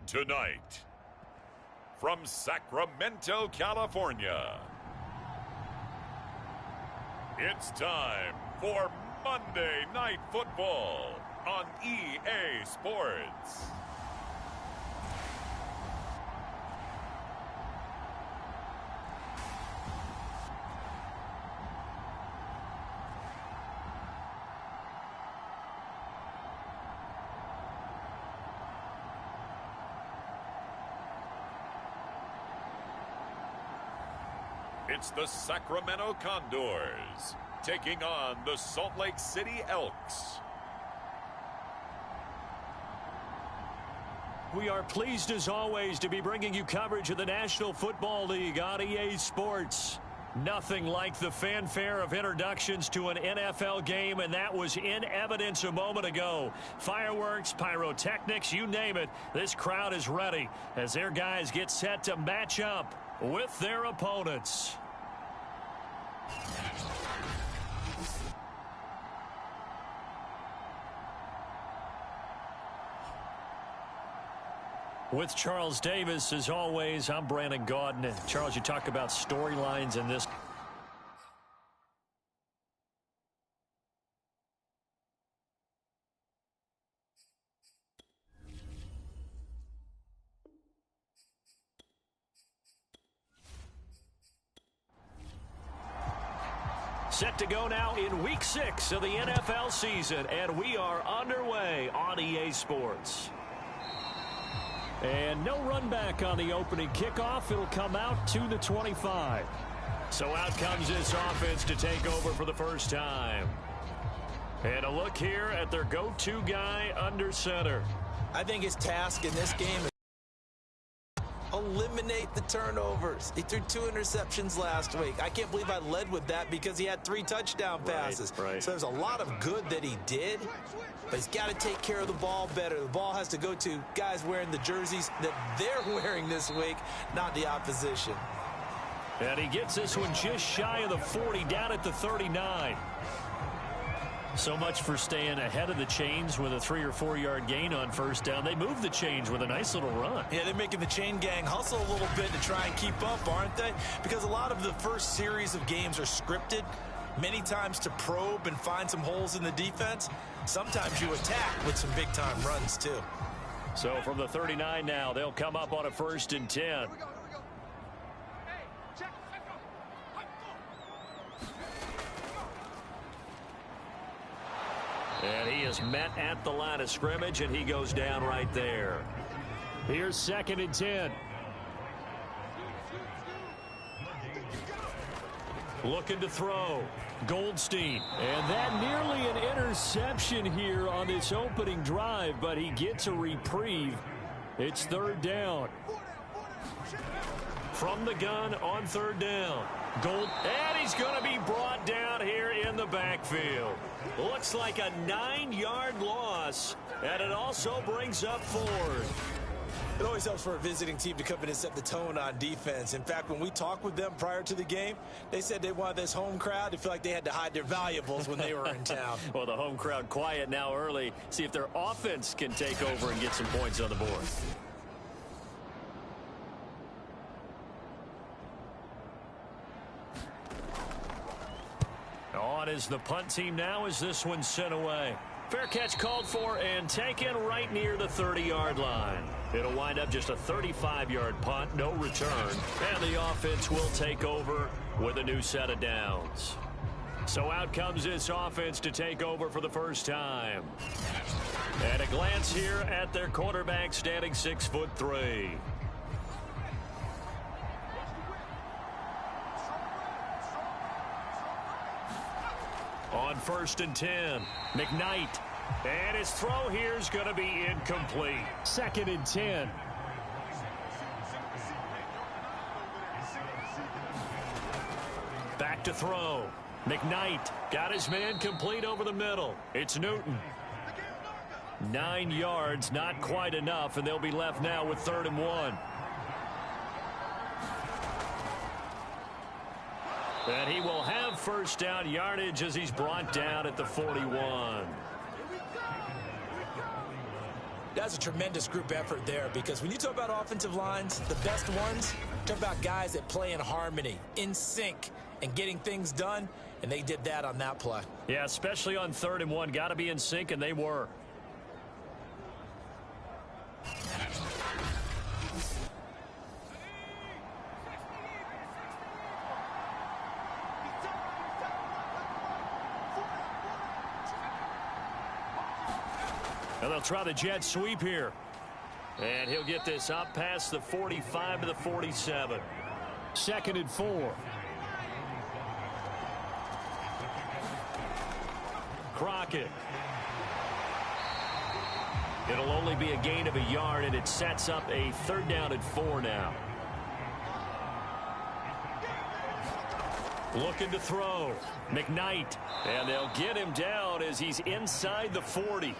Tonight, from Sacramento, California, it's time for Monday Night Football on EA Sports. It's the Sacramento Condors taking on the Salt Lake City Elks. We are pleased as always to be bringing you coverage of the National Football League on EA Sports. Nothing like the fanfare of introductions to an NFL game, and that was in evidence a moment ago. Fireworks, pyrotechnics, you name it, this crowd is ready as their guys get set to match up with their opponents. With Charles Davis, as always, I'm Brandon Gaudin. And Charles, you talk about storylines in this. Set to go now in Week 6 of the NFL season, and we are underway on EA Sports. And no run back on the opening kickoff. It'll come out to the 25. So out comes this offense to take over for the first time. And a look here at their go-to guy under center. I think his task in this game is eliminate the turnovers. He threw 2 interceptions last week. I can't believe I led with that because he had 3 touchdown passes. Right. So there's a lot of good that he did, but he's got to take care of the ball better. The ball has to go to guys wearing the jerseys that they're wearing this week, not the opposition. And he gets this one just shy of the 40, down at the 39. So much for staying ahead of the chains with a 3 or 4 yard gain on first down. They move the chains with a nice little run. Yeah, they're making the chain gang hustle a little bit to try and keep up, aren't they? Because a lot of the first series of games are scripted, many times to probe and find some holes in the defense. Sometimes you attack with some big-time runs, too. So from the 39 now, they'll come up on a 1st and 10. And he is met at the line of scrimmage, and he goes down right there. Here's 2nd and 10. Looking to throw. Goldstein. And that nearly an interception here on this opening drive, but he gets a reprieve. It's 3rd down. From the gun on 3rd down. And he's going to be brought down here in the backfield. Looks like a 9-yard loss, and it also brings up 4th. It always helps for a visiting team to come in and set the tone on defense. In fact, when we talked with them prior to the game, they said they wanted this home crowd to feel like they had to hide their valuables when they were in town. Well, the home crowd quiet now early. See if their offense can take over and get some points on the board. On is the punt team now as this one's sent away. Fair catch called for and taken right near the 30-yard line. It'll wind up just a 35-yard punt, no return. And the offense will take over with a new set of downs. So out comes this offense to take over for the first time. And a glance here at their quarterback standing 6'3". On 1st and 10, McKnight. And his throw here is going to be incomplete. 2nd and 10. Back to throw. McKnight got his man complete over the middle. It's Newton. 9 yards, not quite enough, and they'll be left now with 3rd and 1. And he will have first down yardage as he's brought down at the 41. That's a tremendous group effort there, because when you talk about offensive lines, the best ones, talk about guys that play in harmony, in sync, and getting things done, and they did that on that play. Yeah, especially on 3rd and 1. Got to be in sync, and they were. And they'll try the jet sweep here. And he'll get this up past the 45 to the 47. 2nd and 4. Crockett. It'll only be a gain of a yard, and it sets up a 3rd down and 4 now. Looking to throw. McKnight. And they'll get him down as he's inside the 40.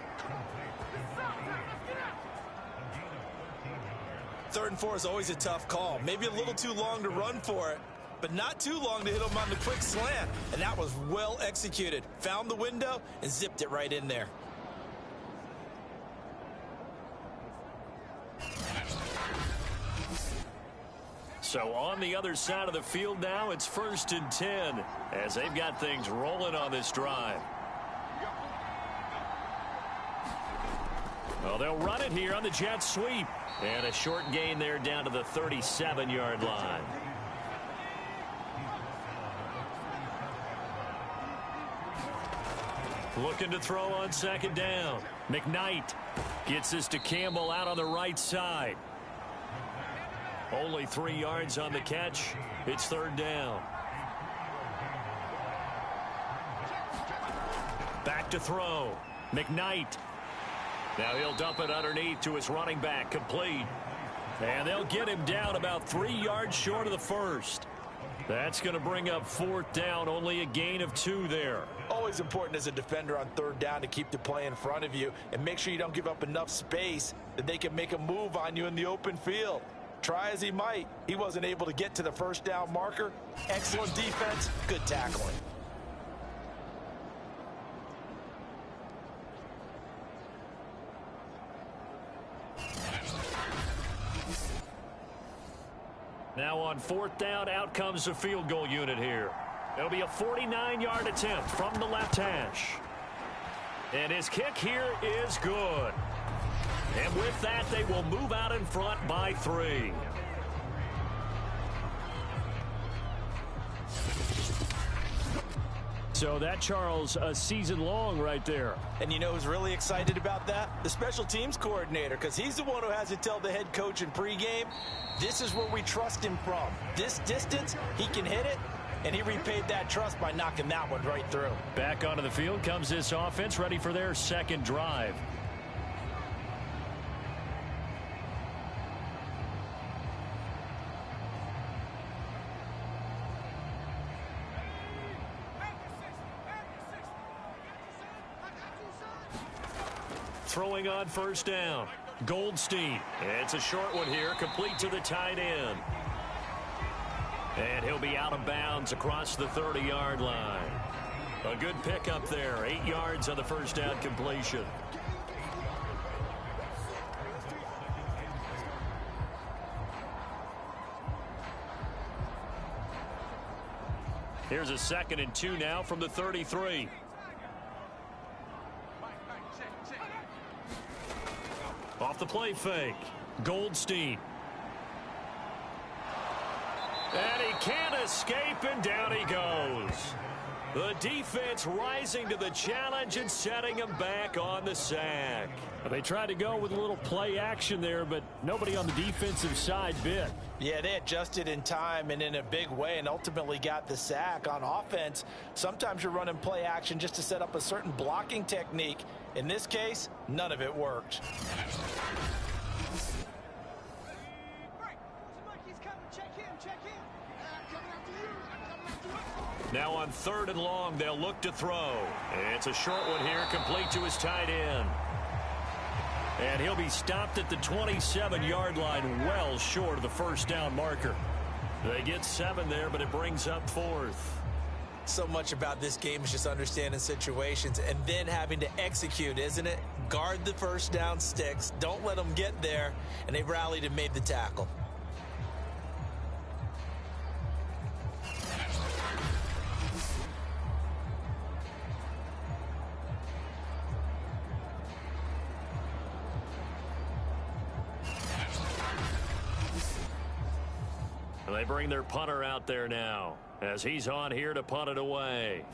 3rd and 4 is always a tough call. Maybe a little too long to run for it, but not too long to hit him on the quick slant. And that was well executed. Found the window and zipped it right in there. So on the other side of the field now, it's 1st and 10 as they've got things rolling on this drive. Well, they'll run it here on the jet sweep. And a short gain there down to the 37-yard line. Looking to throw on 2nd down. McKnight gets this to Campbell out on the right side. Only 3 yards on the catch. It's 3rd down. Back to throw. McKnight. Now he'll dump it underneath to his running back, complete. And they'll get him down about 3 yards short of the 1st. That's going to bring up 4th down, only a gain of 2 there. Always important as a defender on 3rd down to keep the play in front of you and make sure you don't give up enough space that they can make a move on you in the open field. Try as he might, he wasn't able to get to the 1st down marker. Excellent defense, good tackling. Now on 4th down, out comes the field goal unit here. It'll be a 49-yard attempt from the left hash. And his kick here is good. And with that, they will move out in front by 3. So that, Charles, a season long right there. And you know who's really excited about that? The special teams coordinator, because he's the one who has to tell the head coach in pregame, this is where we trust him from. This distance, he can hit it, and he repaid that trust by knocking that one right through. Back onto the field comes this offense, ready for their 2nd drive. Throwing on 1st down. Goldstein. It's a short one here, complete to the tight end. And he'll be out of bounds across the 30-yard line. A good pickup there. 8 yards on the 1st down completion. Here's a 2nd and 2 now from the 33. Off the play fake. Goldstein. And he can't escape, and down he goes. The defense rising to the challenge and setting him back on the sack. They tried to go with a little play action there, but nobody on the defensive side bit. Yeah, they adjusted in time and in a big way and ultimately got the sack. On offense, sometimes you're running play action just to set up a certain blocking technique. In this case, none of it worked. Now on 3rd and long, they'll look to throw. It's a short one here, complete to his tight end. And he'll be stopped at the 27-yard line, well short of the 1st down marker. They get 7 there, but it brings up 4th. So much about this game is just understanding situations and then having to execute, isn't it? guard the first down sticks, don't let them get there, and they rallied and made the tackle. And they bring their punter out there now as he's on here to punt it away.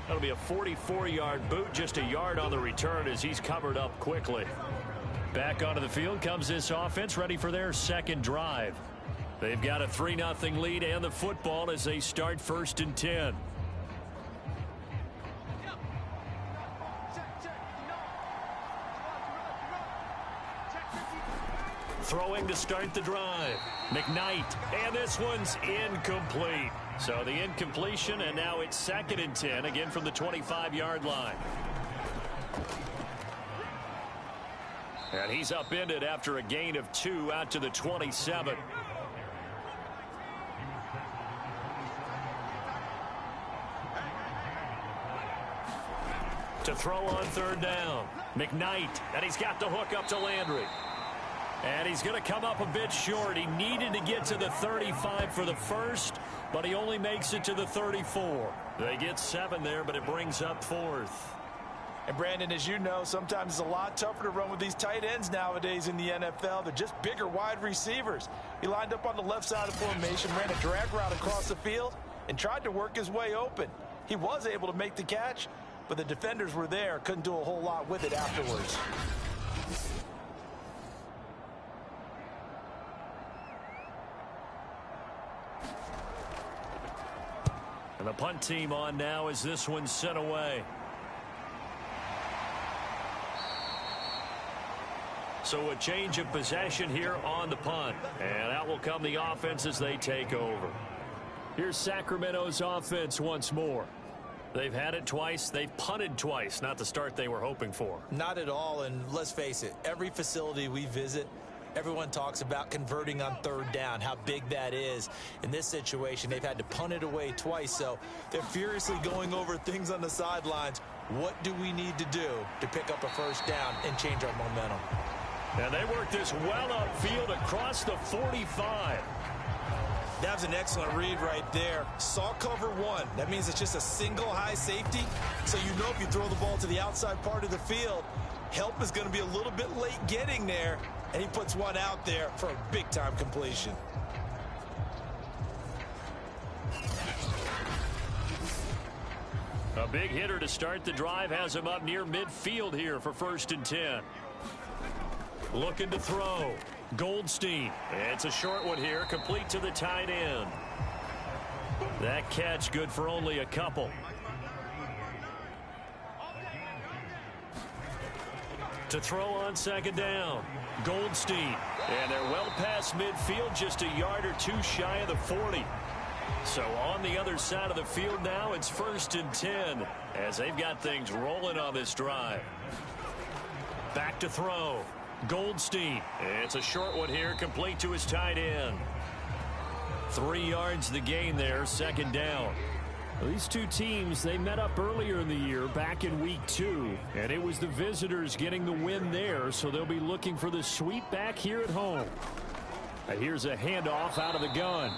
That'll be a 44-yard boot, just a yard on the return as he's covered up quickly. Back onto the field comes this offense, ready for their second drive. They've got a 3-0 lead and the football as they start 1st and 10. Throwing to start the drive. McKnight, and this one's incomplete. So the incompletion, and now it's 2nd and 10, again from the 25-yard line. And he's upended after a gain of 2 out to the 27. To throw on 3rd down. McKnight, and he's got the hook up to Landry. And he's going to come up a bit short. He needed to get to the 35 for the first, but he only makes it to the 34. They get 7 there, but it brings up 4th. And Brandon, as you know, sometimes it's a lot tougher to run with these tight ends nowadays in the NFL. They're just bigger wide receivers. He lined up on the left side of the formation, ran a drag route across the field, and tried to work his way open. He was able to make the catch, but the defenders were there, couldn't do a whole lot with it afterwards. And the punt team on now as this one's sent away. So a change of possession here on the punt. And out will come the offense as they take over. Here's Sacramento's offense once more. They've had it twice. They've punted twice. Not the start they were hoping for. Not at all, and let's face it, every facility we visit, everyone talks about converting on 3rd down, how big that is. In this situation, they've had to punt it away twice, so they're furiously going over things on the sidelines. What do we need to do to pick up a 1st down and change our momentum? And they work this well upfield across the 45. That was an excellent read right there. Saw cover 1. That means it's just a single high safety. So you know if you throw the ball to the outside part of the field, help is going to be a little bit late getting there. And he puts one out there for a big-time completion. A big hitter to start the drive has him up near midfield here for 1st and 10. Looking to throw. Goldstein. It's a short one here, complete to the tight end. That catch good for only a couple. To throw on 2nd down. Goldstein. And they're well past midfield, just a yard or 2 shy of the 40. So on the other side of the field now, it's 1st and 10 as they've got things rolling on this drive. Back to throw. Goldstein. It's a short one here, complete to his tight end. 3 yards the gain there, 2nd down. These two teams, they met up earlier in the year, back in week 2, and it was the visitors getting the win there, so they'll be looking for the sweep back here at home. And here's a handoff out of the gun.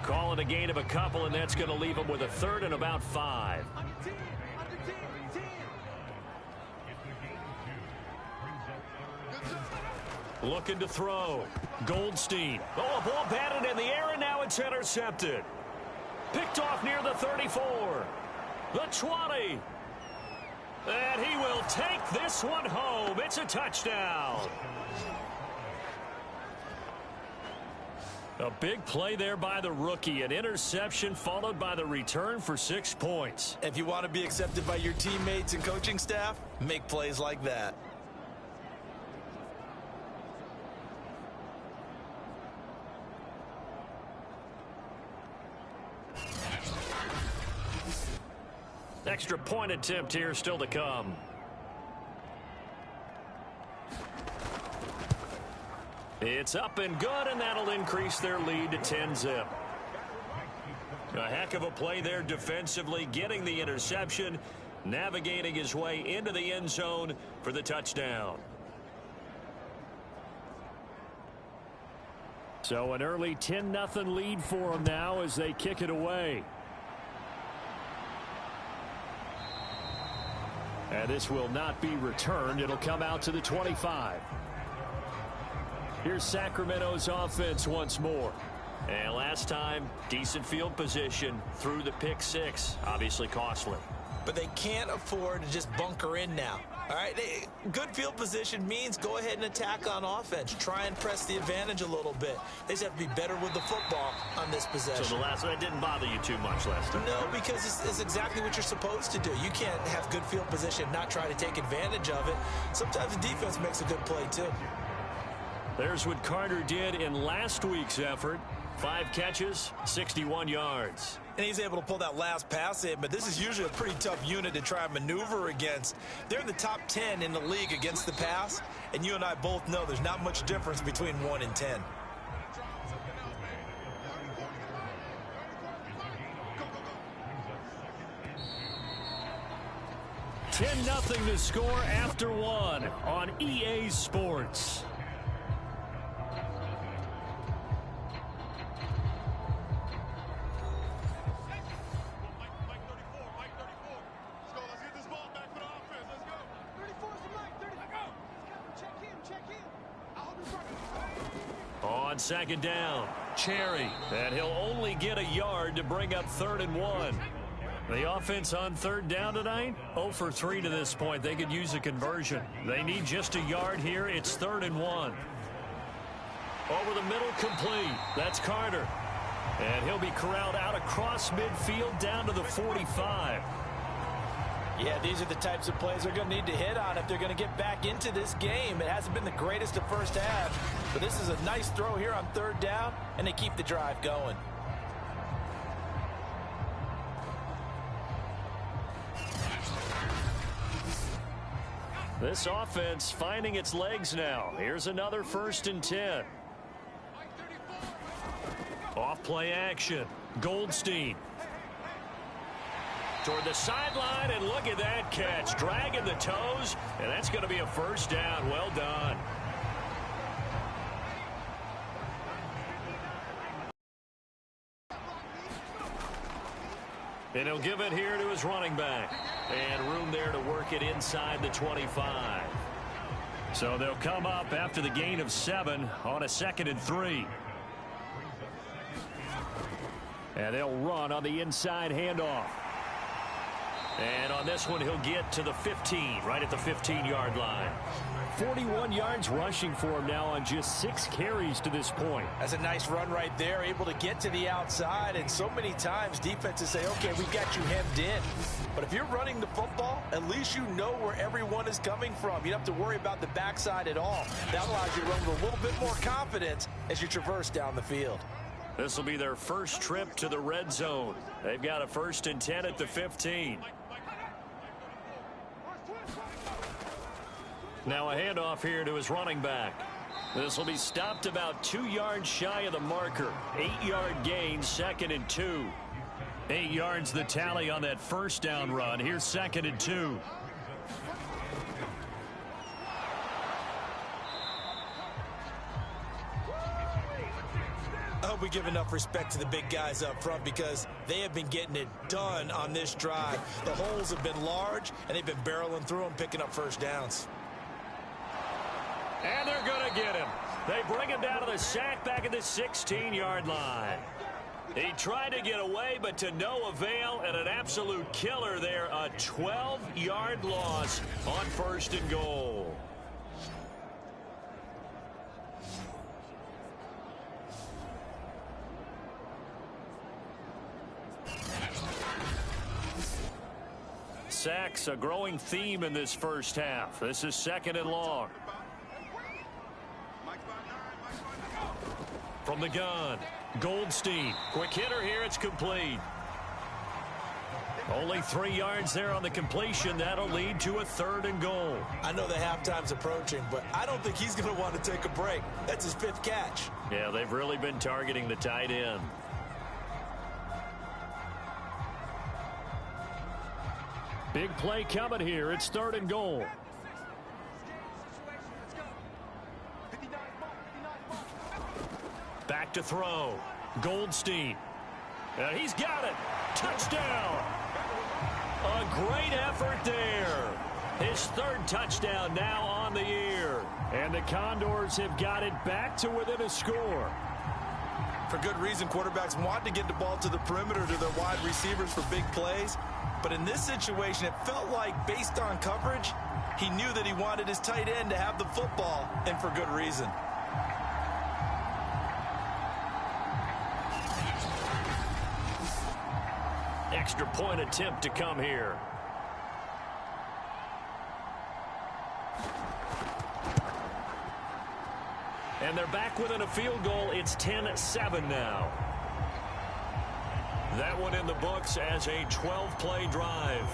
Calling a gain of a couple, and that's going to leave them with a 3rd and about 5. Looking to throw. Goldstein. Oh, a ball batted in the air, and now it's intercepted. Picked off near the 34. The 20. And he will take this one home. It's a touchdown. A big play there by the rookie. An interception followed by the return for 6 points. If you want to be accepted by your teammates and coaching staff, make plays like that. Extra point attempt here still to come. It's up and good, and that'll increase their lead to 10-zip. A heck of a play there defensively, getting the interception, navigating his way into the end zone for the touchdown. So an early 10-0 lead for them now as they kick it away. And this will not be returned. It'll come out to the 25. Here's Sacramento's offense once more. And last time, decent field position through the pick six. Obviously costly. But they can't afford to just bunker in now. All right, good field position means go ahead and attack on offense. Try and press the advantage a little bit. They just have to be better with the football on this possession. So the last one, it didn't bother you too much last time? No, because it's exactly what you're supposed to do. You can't have good field position and not try to take advantage of it. Sometimes the defense makes a good play, too. There's what Carter did in last week's effort. 5 catches, 61 yards. And he's able to pull that last pass in, but this is usually a pretty tough unit to try and maneuver against. They're in the top 10 in the league against the pass, and you and I both know there's not much difference between 1 and 10. $10-0 to score after 1 on EA Sports. On second down, Cherry, and he'll only get a yard to bring up 3rd and 1. The offense on 3rd down tonight, 0 for 3 to this point. They could use a conversion. They need just a yard here. It's 3rd and 1. Over the middle, complete. That's Carter. And he'll be corralled out across midfield down to the 45. Yeah, these are the types of plays they're going to need to hit on if they're going to get back into this game. It hasn't been the greatest of first half, but this is a nice throw here on 3rd down, and they keep the drive going. This offense finding its legs now. Here's another 1st and 10. Off play action. Goldstein. Toward the sideline, and look at that catch. Dragging the toes, and that's going to be a 1st down. Well done. And he'll give it here to his running back. And room there to work it inside the 25. So they'll come up after the gain of 7 on a 2nd and 3. And they'll run on the inside handoff. And on this one, he'll get to the 15, right at the 15-yard line. 41 yards rushing for him now on just 6 carries to this point. That's a nice run right there, able to get to the outside. And so many times defenses say, okay, we've got you hemmed in. But if you're running the football, at least you know where everyone is coming from. You don't have to worry about the backside at all. That allows you to run with a little bit more confidence as you traverse down the field. This will be their first trip to the red zone. They've got a 1st and 10 at the 15. Now a handoff here to his running back. This will be stopped about 2 yards shy of the marker. 8-yard gain, 2nd and 2. 8 yards the tally on that 1st down run. Here's 2nd and 2. I hope we give enough respect to the big guys up front because they have been getting it done on this drive. The holes have been large, and they've been barreling through them, picking up 1st downs. And they're going to get him. They bring him down to the sack back at the 16-yard line. He tried to get away, but to no avail, and an absolute killer there. A 12-yard loss on 1st and goal. Sacks, a growing theme in this first half. This is 2nd and long. From the gun, Goldstein. Quick hitter here, it's complete. Only 3 yards there on the completion. That'll lead to a 3rd and goal. I know the halftime's approaching, but I don't think he's going to want to take a break. That's his 5th catch. Yeah, they've really been targeting the tight end. Big play coming here. It's 3rd and goal. Back to throw. Goldstein. And he's got it. Touchdown. A great effort there. His 3rd touchdown now on the year. And the Condors have got it back to within a score. For good reason, quarterbacks want to get the ball to the perimeter to their wide receivers for big plays. But in this situation, it felt like, based on coverage, he knew that he wanted his tight end to have the football, and for good reason. Extra point attempt to come here. And they're back within a field goal. It's 10-7 now. That one in the books as a 12-play drive.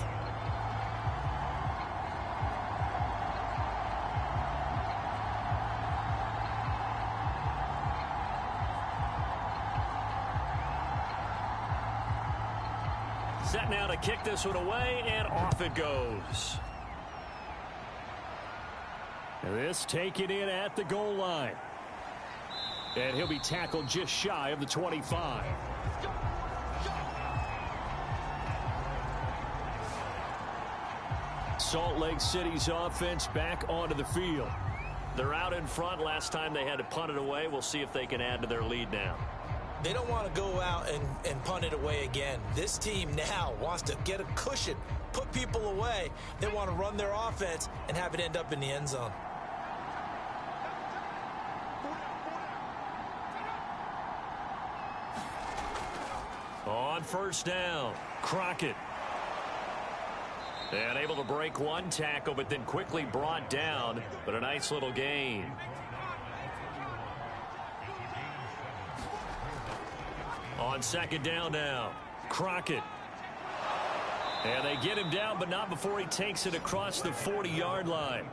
Set now to kick this one away, and off it goes. And this taken in at the goal line. And he'll be tackled just shy of the 25. Salt Lake City's offense back onto the field. They're out in front. Last time they had to punt it away. We'll see if they can add to their lead now. They don't want to go out and punt it away again. This team now wants to get a cushion, put people away. They want to run their offense and have it end up in the end zone. On 1st down, Crockett. And able to break one tackle, but then quickly brought down. But a nice little gain. On 2nd down now, Crockett. And they get him down, but not before he takes it across the 40-yard line.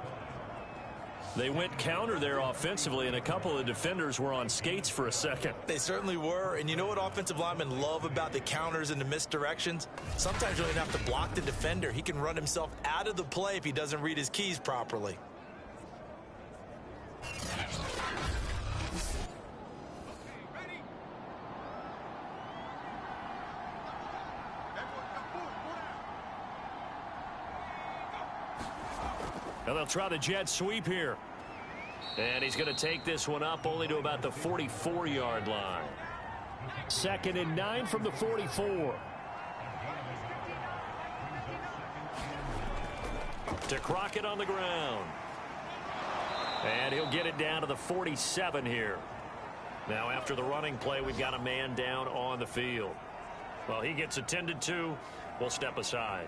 They went counter there offensively, and a couple of defenders were on skates for a second. They certainly were, and you know what offensive linemen love about the counters and the misdirections? Sometimes you don't even have to block the defender. He can run himself out of the play if he doesn't read his keys properly. Now they'll try the jet sweep here. And he's going to take this one up only to about the 44-yard line. 2nd and 9 from the 44. To Crockett on the ground. And he'll get it down to the 47 here. Now after the running play, we've got a man down on the field. Well, he gets attended to. We'll step aside.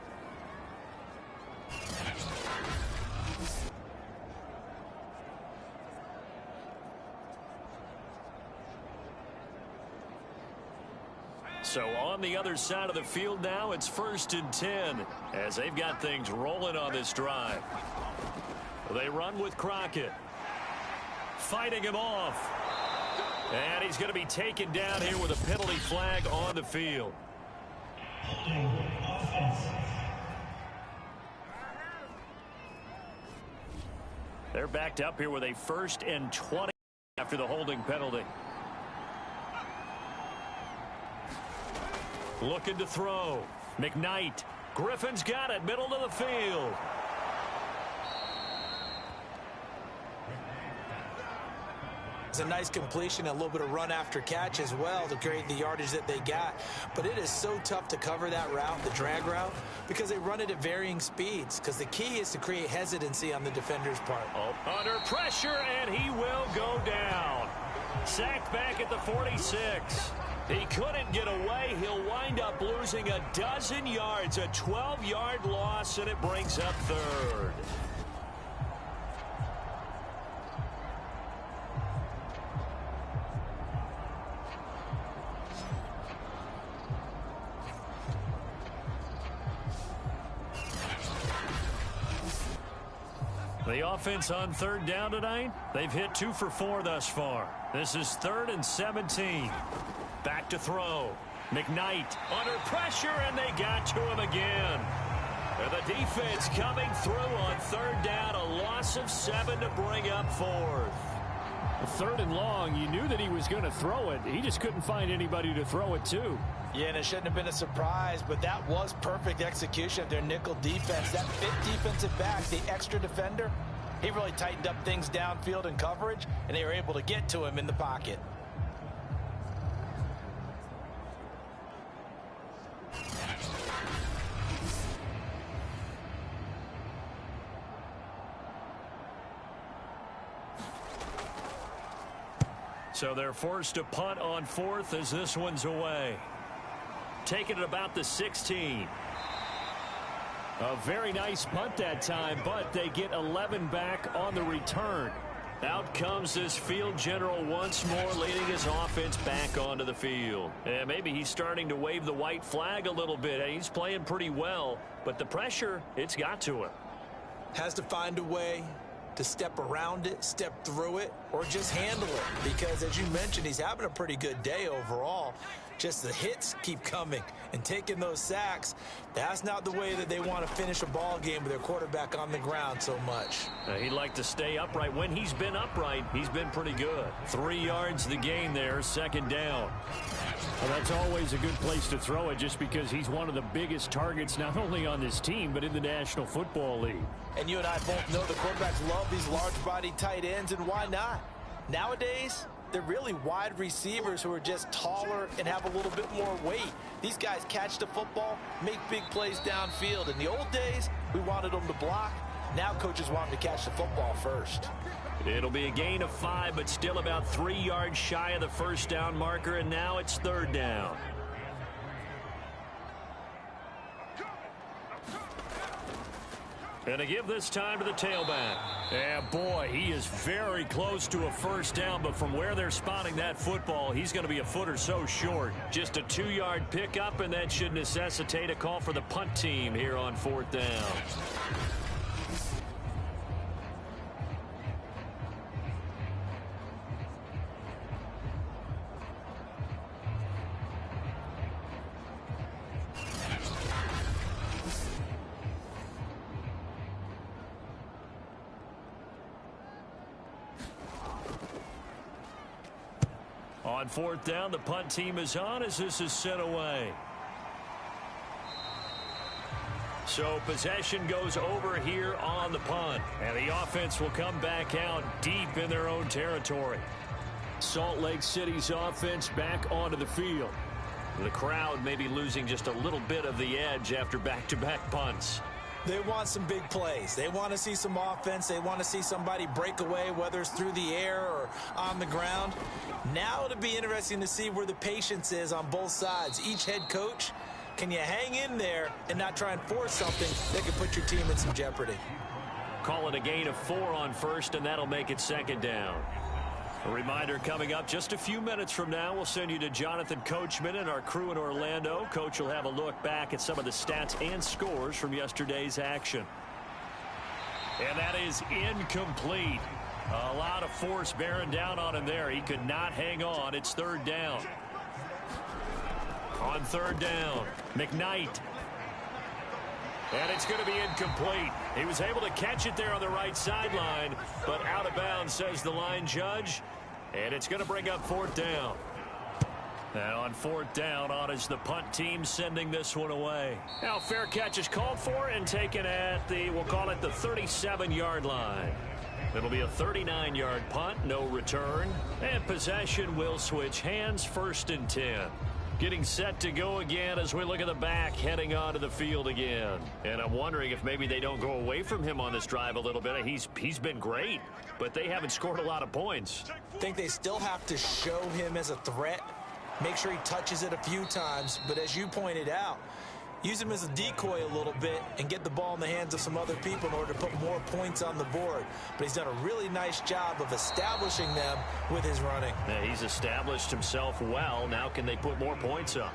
So on the other side of the field now, it's 1st and 10 as they've got things rolling on this drive. They run with Crockett. Fighting him off. And he's going to be taken down here with a penalty flag on the field. They're backed up here with a 1st and 20 after the holding penalty. Looking to throw. McKnight. Griffin's got it. Middle to the field. It's a nice completion, a little bit of run after catch as well to create the yardage that they got. But it is so tough to cover that route, the drag route, because they run it at varying speeds. Because the key is to create hesitancy on the defender's part. Under pressure, and he will go down. Sacked back at the 46. He couldn't get away. He'll wind up losing a dozen yards, a 12-yard loss, and it brings up 3rd. The offense on 3rd down tonight, they've hit 2 for 4 thus far. This is 3rd and 17. Back to throw. McKnight under pressure, and they got to him again. And the defense coming through on third down. A loss of 7 to bring up fourth. Third and long, you knew that he was going to throw it. He just couldn't find anybody to throw it to. Yeah, and it shouldn't have been a surprise, but that was perfect execution of their nickel defense. That fifth defensive back, the extra defender, he really tightened up things downfield in coverage, and they were able to get to him in the pocket. So they're forced to punt on fourth as this one's away. Taking it about the 16. A very nice punt that time, but they get 11 back on the return. Out comes this field general once more, leading his offense back onto the field. And maybe he's starting to wave the white flag a little bit. He's playing pretty well, but the pressure, it's got to him. Has to find a way to step around it, step through it, or just handle it. Because, as you mentioned, he's having a pretty good day overall. Just the hits keep coming and taking those sacks. That's not the way that they want to finish a ball game with their quarterback on the ground so much. He'd like to stay upright. When he's been upright, he's been pretty good. 3 yards the gain there, second down. Well, that's always a good place to throw it just because he's one of the biggest targets not only on this team but in the National Football League. And you and I both know the quarterbacks love these large-body tight ends, and why not? Nowadays, they're really wide receivers who are just taller and have a little bit more weight. These guys catch the football, make big plays downfield. In the old days, we wanted them to block. Now coaches want them to catch the football first. It'll be a gain of 5, but still about 3 yards shy of the first down marker, and now it's third down. And to give this time to the tailback. Yeah, boy, he is very close to a first down, but from where they're spotting that football, he's going to be a foot or so short. Just a 2-yard pickup, and that should necessitate a call for the punt team here on fourth down. On fourth down, the punt team is on as this is sent away. So possession goes over here on the punt, and the offense will come back out deep in their own territory. Salt Lake City's offense back onto the field. The crowd may be losing just a little bit of the edge after back-to-back punts. They want some big plays. They want to see some offense. They want to see somebody break away, whether it's through the air or on the ground. Now it'll be interesting to see where the patience is on both sides. Each head coach, can you hang in there and not try and force something that could put your team in some jeopardy? Call it a gain of 4 on first, and that'll make it second down. A reminder coming up just a few minutes from now, we'll send you to Jonathan Coachman and our crew in Orlando. Coach will have a look back at some of the stats and scores from yesterday's action. And that is incomplete. A lot of force bearing down on him there. He could not hang on. It's third down. On third down, McKnight. And it's going to be incomplete. He was able to catch it there on the right sideline, but out of bounds, says the line judge. And it's going to bring up fourth down. And on fourth down, on is the punt team sending this one away. Now fair catch is called for and taken at the, we'll call it the 37-yard line. It'll be a 39-yard punt, no return. And possession will switch hands, first and 10. Getting set to go again as we look at the back heading onto the field again. And I'm wondering if maybe they don't go away from him on this drive a little bit. He's been great, but they haven't scored a lot of points. I think they still have to show him as a threat. Make sure he touches it a few times. But as you pointed out, use him as a decoy a little bit and get the ball in the hands of some other people in order to put more points on the board. But he's done a really nice job of establishing them with his running. Yeah, he's established himself well. Now can they put more points up?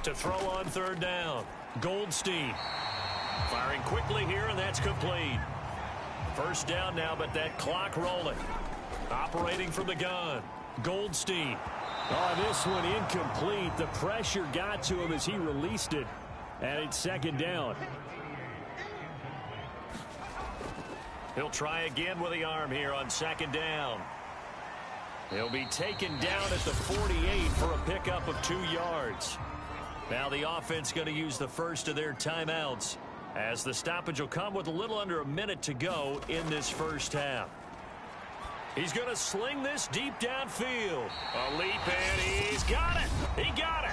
To throw on third down, Goldstein. Firing quickly here, and that's complete. First down now, but that clock rolling. Operating from the gun. Goldstein. Oh, this one incomplete. The pressure got to him as he released it. And it's second down. He'll try again with the arm here on second down. He'll be taken down at the 48 for a pickup of 2 yards. Now the offense going to use the first of their timeouts, as the stoppage will come with a little under a minute to go in this first half. He's going to sling this deep downfield. A leap, and he's got it. He got it.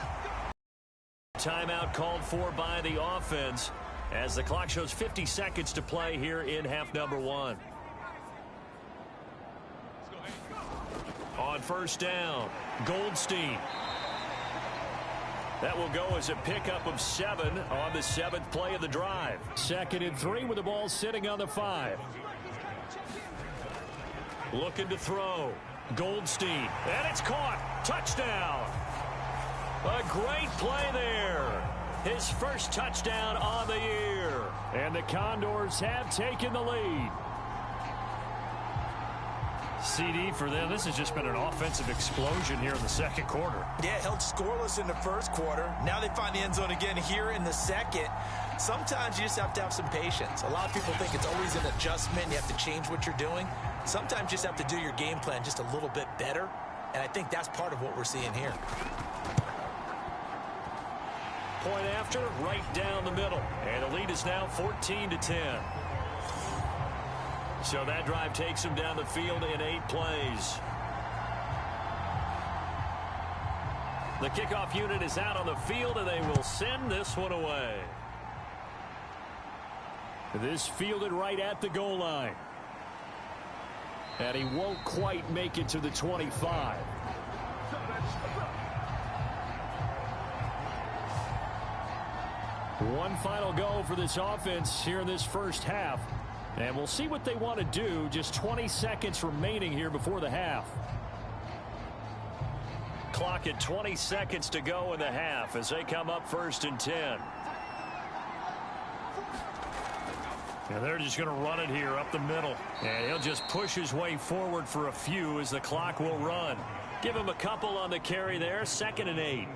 Timeout called for by the offense, as the clock shows 50 seconds to play here in half number 1. On first down, Goldstein. That will go as a pickup of 7 on the 7th play of the drive. 2nd and 3 with the ball sitting on the 5. Looking to throw. Goldstein. And it's caught. Touchdown. A great play there. His first touchdown on the year. And the Condors have taken the lead. CD for them. This has just been an offensive explosion here in the second quarter. Yeah, held scoreless in the first quarter. Now they find the end zone again here in the second. Sometimes you just have to have some patience. A lot of people think it's always an adjustment. You have to change what you're doing. Sometimes you just have to do your game plan just a little bit better. And I think that's part of what we're seeing here. Point after, right down the middle. And the lead is now 14-10. So that drive takes him down the field in 8 plays. The kickoff unit is out on the field, and they will send this one away. This fielded right at the goal line. And he won't quite make it to the 25. One final go for this offense here in this first half. And we'll see what they want to do. Just 20 seconds remaining here before the half. Clock at 20 seconds to go in the half as they come up 1st and 10. And they're just going to run it here up the middle. And he'll just push his way forward for a few as the clock will run. Give him a couple on the carry there. 2nd and 8.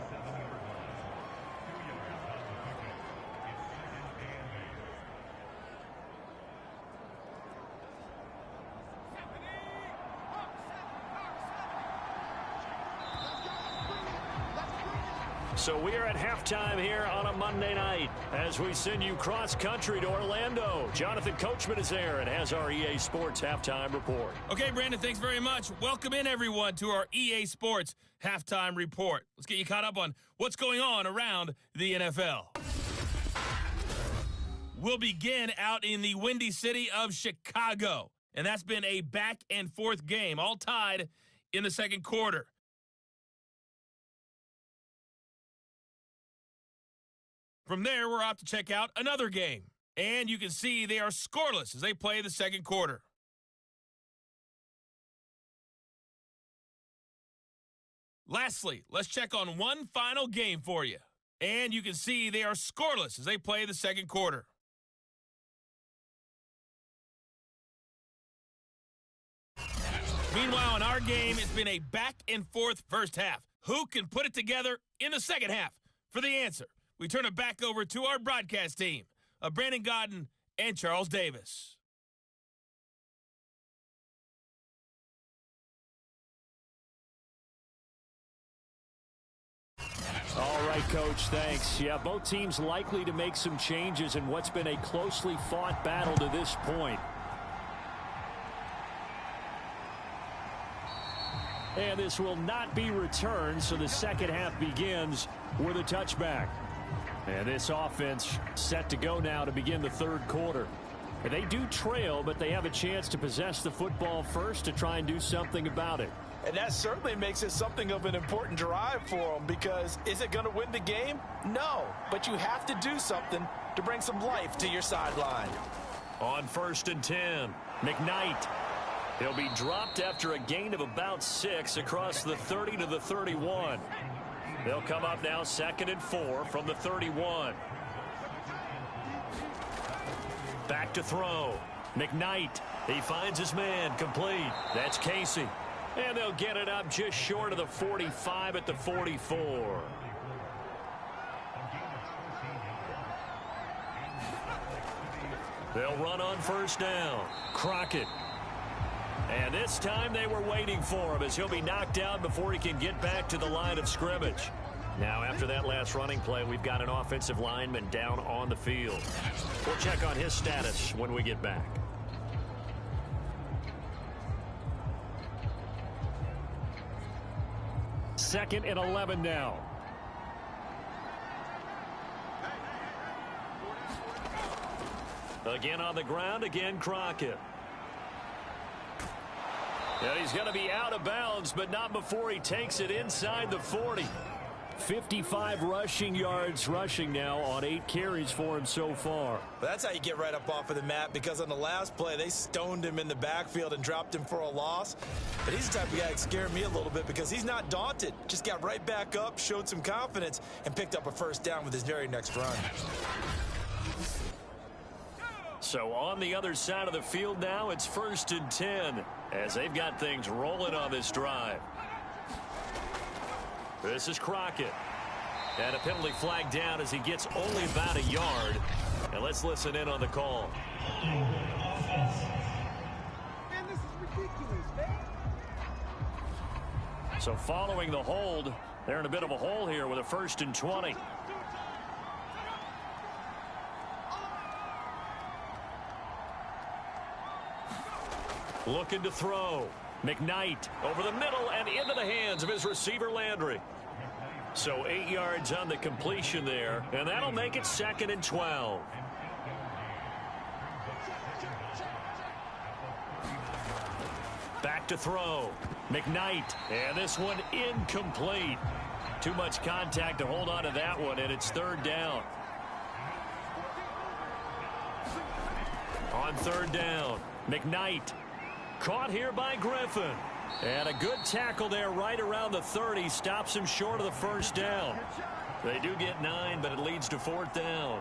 So we are at halftime here on a Monday night as we send you cross-country to Orlando. Jonathan Coachman is there and has our EA Sports Halftime Report. Okay, Brandon, thanks very much. Welcome in, everyone, to our EA Sports Halftime Report. Let's get you caught up on what's going on around the NFL. We'll begin out in the windy city of Chicago, and that's been a back-and-forth game, all tied in the second quarter. From there, we're off to check out another game. And you can see they are scoreless as they play the second quarter. Lastly, let's check on one final game for you. And you can see they are scoreless as they play the second quarter. Meanwhile, in our game, it's been a back-and-forth first half. Who can put it together in the second half? For the answer, we turn it back over to our broadcast team of Brandon Godden and Charles Davis. All right, Coach, thanks. Yeah, both teams likely to make some changes in what's been a closely fought battle to this point. And this will not be returned, so the second half begins with a touchback. And this offense set to go now to begin the third quarter. And they do trail, but they have a chance to possess the football first to try and do something about it. And that certainly makes it something of an important drive for them, because is it going to win the game? No, but you have to do something to bring some life to your sideline. On 1st and 10, McKnight. He'll be dropped after a gain of about 6 across the 30 to the 31. They'll come up now 2nd and 4 from the 31. Back to throw. McKnight. He finds his man complete. That's Casey. And they'll get it up just short of the 45 at the 44. They'll run on first down. Crockett. And this time they were waiting for him as he'll be knocked out before he can get back to the line of scrimmage. Now, after that last running play, we've got an offensive lineman down on the field. We'll check on his status when we get back. Second and 11 now. Again on the ground, again Crockett. And he's going to be out of bounds, but not before he takes it inside the 40. 55 rushing yards rushing now on 8 carries for him so far. But that's how you get right up off of the mat, because on the last play, they stoned him in the backfield and dropped him for a loss. But he's the type of guy that scared me a little bit because he's not daunted. Just got right back up, showed some confidence, and picked up a first down with his very next run. So on the other side of the field now, it's 1st and 10 as they've got things rolling on this drive. This is Crockett. And a penalty flag down as he gets only about a yard. And let's listen in on the call. Man, this is ridiculous, man. So following the hold, they're in a bit of a hole here with a 1st and 20. Looking to throw. McKnight over the middle and into the hands of his receiver Landry. So 8 yards on the completion there, and that'll make it 2nd and 12. Back to throw. McKnight, and this one incomplete. Too much contact to hold on to that one, and it's 3rd down. On 3rd down, McKnight. Caught here by Griffin. And a good tackle there right around the 30. Stops him short of the 1st down. They do get 9, but it leads to 4th down.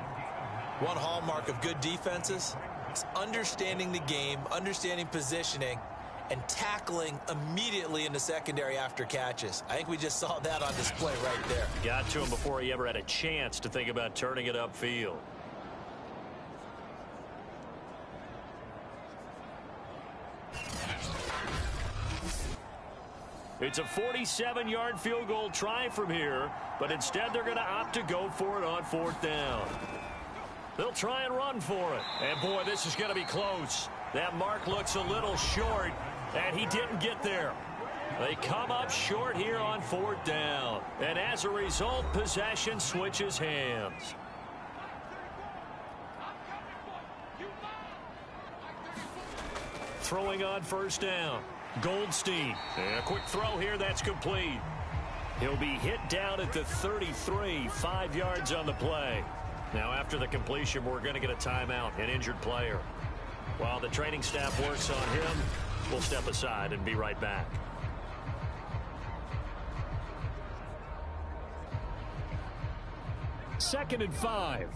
One hallmark of good defenses is understanding the game, understanding positioning, and tackling immediately in the secondary after catches. I think we just saw that on display right there. Got to him before he ever had a chance to think about turning it upfield. It's a 47-yard field goal try from here, but instead they're going to opt to go for it on 4th down. They'll try and run for it. And, boy, this is going to be close. That mark looks a little short, and he didn't get there. They come up short here on 4th down. And as a result, possession switches hands. Throwing on 1st down. Goldstein. And a quick throw here. That's complete. He'll be hit down at the 33. 5 yards on the play. Now, after the completion, we're going to get a timeout, an injured player. While the training staff works on him, we'll step aside and be right back. Second and 5.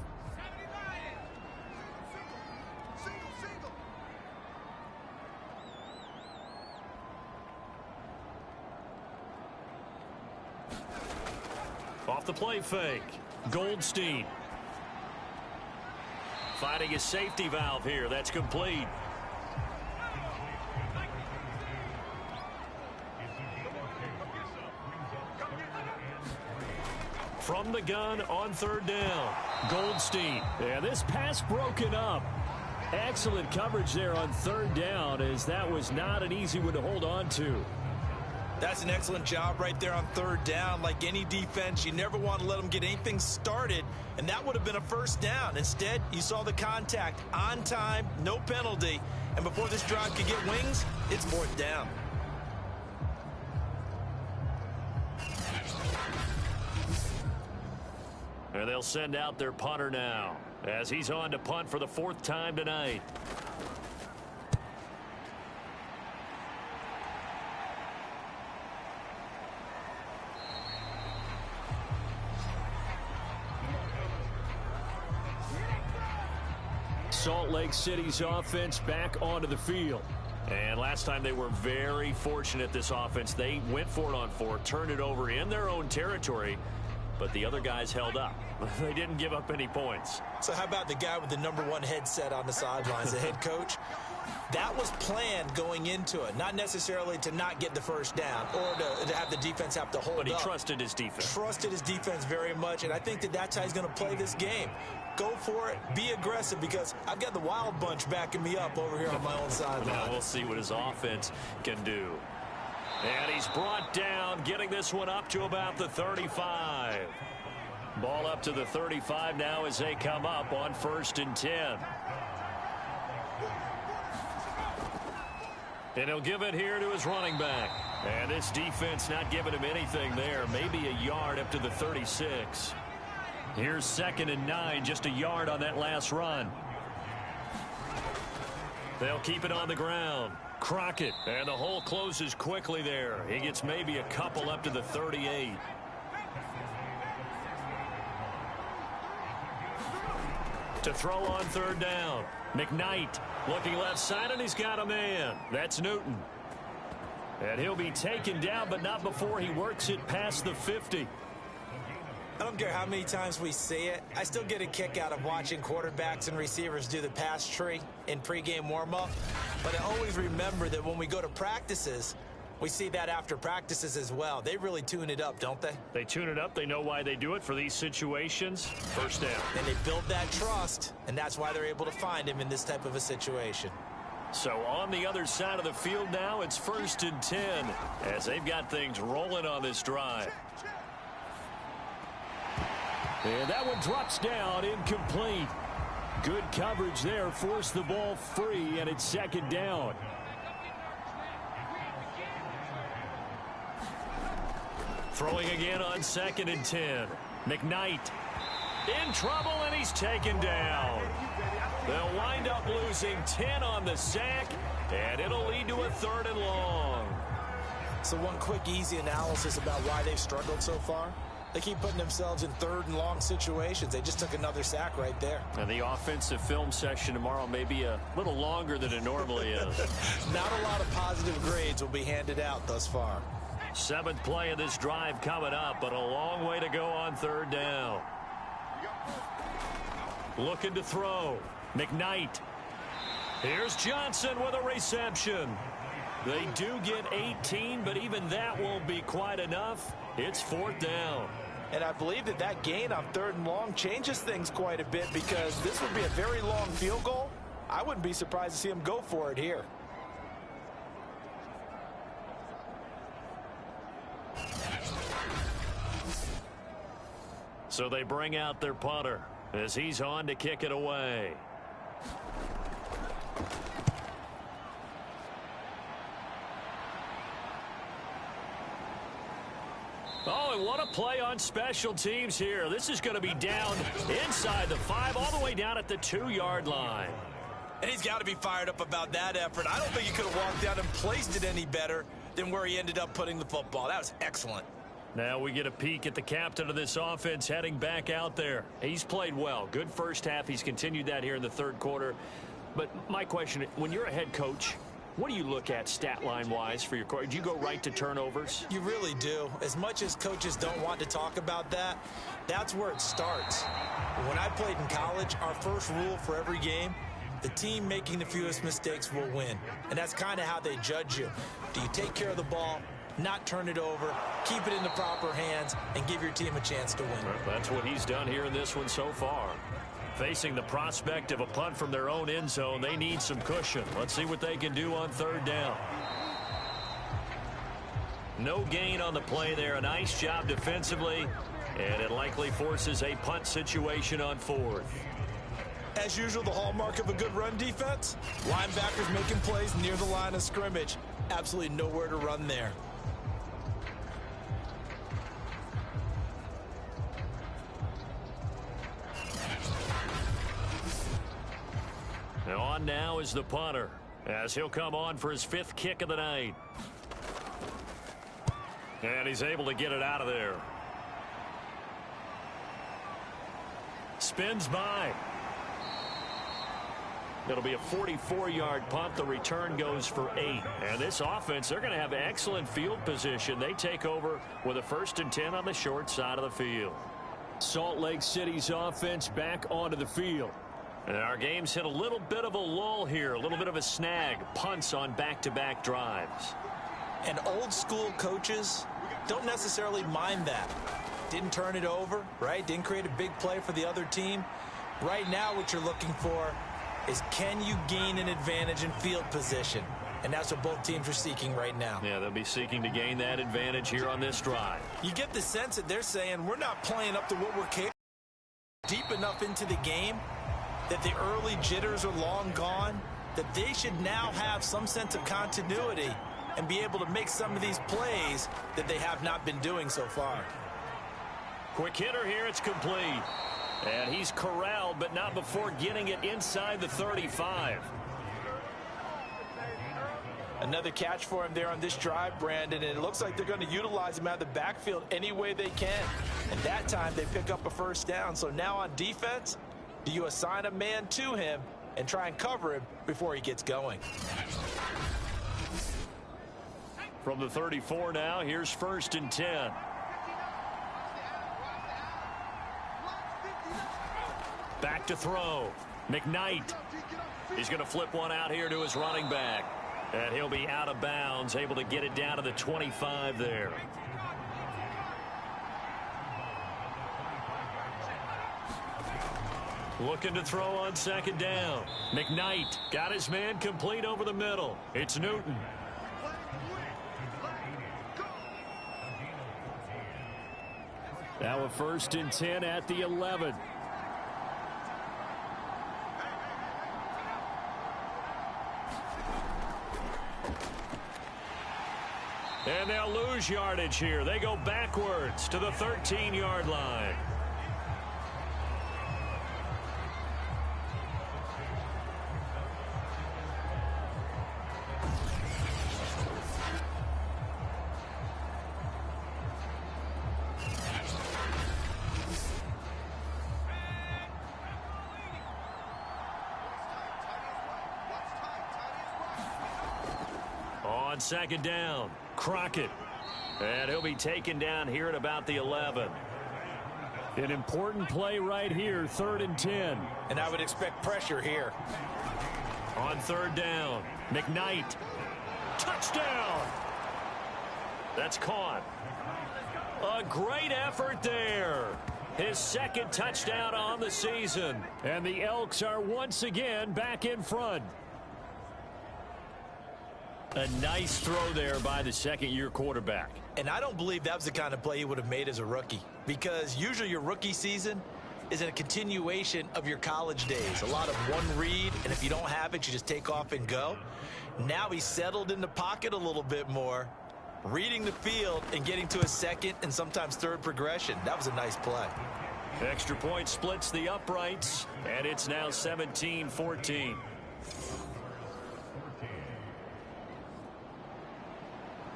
Off the play fake. Goldstein. Finding his safety valve here. That's complete. From the gun on 3rd down. Goldstein. Yeah, this pass broken up. Excellent coverage there on 3rd down, as that was not an easy one to hold on to. That's an excellent job right there on 3rd down. Like any defense, you never want to let them get anything started, and that would have been a 1st down. Instead, you saw the contact on time, no penalty, and before this drive could get wings, it's 4th down. And they'll send out their punter now as he's on to punt for the 4th time tonight. Salt Lake City's offense back onto the field. And last time they were very fortunate, this offense. They went for it on 4, turned it over in their own territory, but the other guys held up. They didn't give up any points. So how about the guy with the #1 headset on the sidelines, the head coach? That was planned going into it, not necessarily to not get the first down or to have the defense have to hold up. But he trusted his defense. Trusted his defense very much, and I think that's how he's going to play this game. Go for it, be aggressive, because I've got the wild bunch backing me up over here on my own sideline. Now we'll see what his offense can do. And he's brought down, getting this one up to about the 35. Ball up to the 35 now as they come up on 1st and 10. And he'll give it here to his running back. And this defense not giving him anything there. Maybe a yard up to the 36. Here's 2nd and 9, just a yard on that last run. They'll keep it on the ground. Crockett, and the hole closes quickly there. He gets maybe a couple up to the 38. To throw on 3rd down. McKnight looking left side, and he's got a man. That's Newton. And he'll be taken down, but not before he works it past the 50. I don't care how many times we see it. I still get a kick out of watching quarterbacks and receivers do the pass tree in pregame warm-up. But I always remember that when we go to practices, we see that after practices as well. They really tune it up, don't they? They tune it up. They know why they do it for these situations. 1st down. And they build that trust, and that's why they're able to find him in this type of a situation. So on the other side of the field now, it's 1st and 10 as they've got things rolling on this drive. And that one drops down, incomplete. Good coverage there, forced the ball free, and it's 2nd down. Throwing again on 2nd and 10. McKnight in trouble, and he's taken down. They'll wind up losing 10 on the sack, and it'll lead to a 3rd and long. So one quick, easy analysis about why they've struggled so far. They keep putting themselves in 3rd and long situations. They just took another sack right there. And the offensive film session tomorrow may be a little longer than it normally is. Not a lot of positive grades will be handed out thus far. 7th play of this drive coming up, but a long way to go on 3rd down. Looking to throw. McKnight. Here's Johnson with a reception. They do get 18, but even that won't be quite enough. It's 4th down. And I believe that gain on 3rd and long changes things quite a bit, because this would be a very long field goal. I wouldn't be surprised to see him go for it here. So they bring out their punter as he's on to kick it away. Oh, and what a play on special teams here. This is going to be down inside the 5, all the way down at the 2-yard line. And he's got to be fired up about that effort. I don't think he could have walked down and placed it any better than where he ended up putting the football. That was excellent. Now we get a peek at the captain of this offense heading back out there. He's played well. Good first half. He's continued that here in the 3rd quarter. But my question, when you're a head coach, what do you look at stat line-wise for your coach? Do you go right to turnovers? You really do. As much as coaches don't want to talk about that, that's where it starts. When I played in college, our first rule for every game, the team making the fewest mistakes will win. And that's kind of how they judge you. Do you take care of the ball, not turn it over, keep it in the proper hands, and give your team a chance to win? Well, that's what he's done here in this one so far. Facing the prospect of a punt from their own end zone, they need some cushion. Let's see what they can do on 3rd down. No gain on the play there. A nice job defensively, and it likely forces a punt situation on 4th. As usual, the hallmark of a good run defense, linebackers making plays near the line of scrimmage. Absolutely nowhere to run there. Now on now is the punter, as he'll come on for his 5th kick of the night. And he's able to get it out of there. Spins by. It'll be a 44-yard punt. The return goes for 8. And this offense, they're going to have excellent field position. They take over with a 1st and 10 on the short side of the field. Salt Lake City's offense back onto the field. And our game's hit a little bit of a lull here, a little bit of a snag. Punts on back-to-back drives. And old school coaches don't necessarily mind that. Didn't turn it over, right? Didn't create a big play for the other team. Right now what you're looking for is, can you gain an advantage in field position? And that's what both teams are seeking right now. Yeah, they'll be seeking to gain that advantage here on this drive. You get the sense that they're saying we're not playing up to what we're capable of, deep enough into the game that the early jitters are long gone, that they should now have some sense of continuity and be able to make some of these plays that they have not been doing so far. Quick hitter here, it's complete. And he's corralled, but not before getting it inside the 35. Another catch for him there on this drive, Brandon, and it looks like they're going to utilize him out of the backfield any way they can. And that time they pick up a 1st down. So now on defense, do you assign a man to him and try and cover him before he gets going? From the 34 now, here's 1st and 10. Back to throw. McKnight. He's going to flip one out here to his running back. And he'll be out of bounds, able to get it down to the 25 there. Looking to throw on 2nd down. McKnight got his man complete over the middle. It's Newton. Now a 1st and 10 at the 11. And they'll lose yardage here. They go backwards to the 13-yard line. On 2nd down, Crockett. And he'll be taken down here at about the 11. An important play right here, 3rd and 10. And I would expect pressure here. On 3rd down, McKnight. Touchdown! That's caught. A great effort there. His 2nd touchdown on the season. And the Elks are once again back in front. A nice throw there by the 2nd-year quarterback. And I don't believe that was the kind of play he would have made as a rookie, because usually your rookie season is a continuation of your college days. A lot of one read, and if you don't have it, you just take off and go. Now he's settled in the pocket a little bit more, reading the field and getting to a 2nd and sometimes 3rd progression. That was a nice play. Extra point splits the uprights, and it's now 17-14.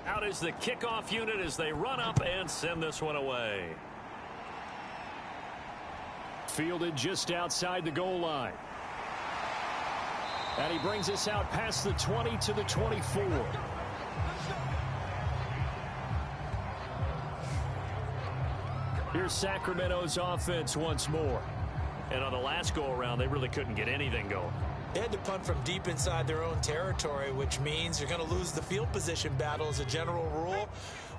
Out is the kickoff unit as they run up and send this one away. Fielded just outside the goal line. And he brings us out past the 20 to the 24. Here's Sacramento's offense once more. And on the last go-around, they really couldn't get anything going. They had to punt from deep inside their own territory, which means you're going to lose the field position battle as a general rule.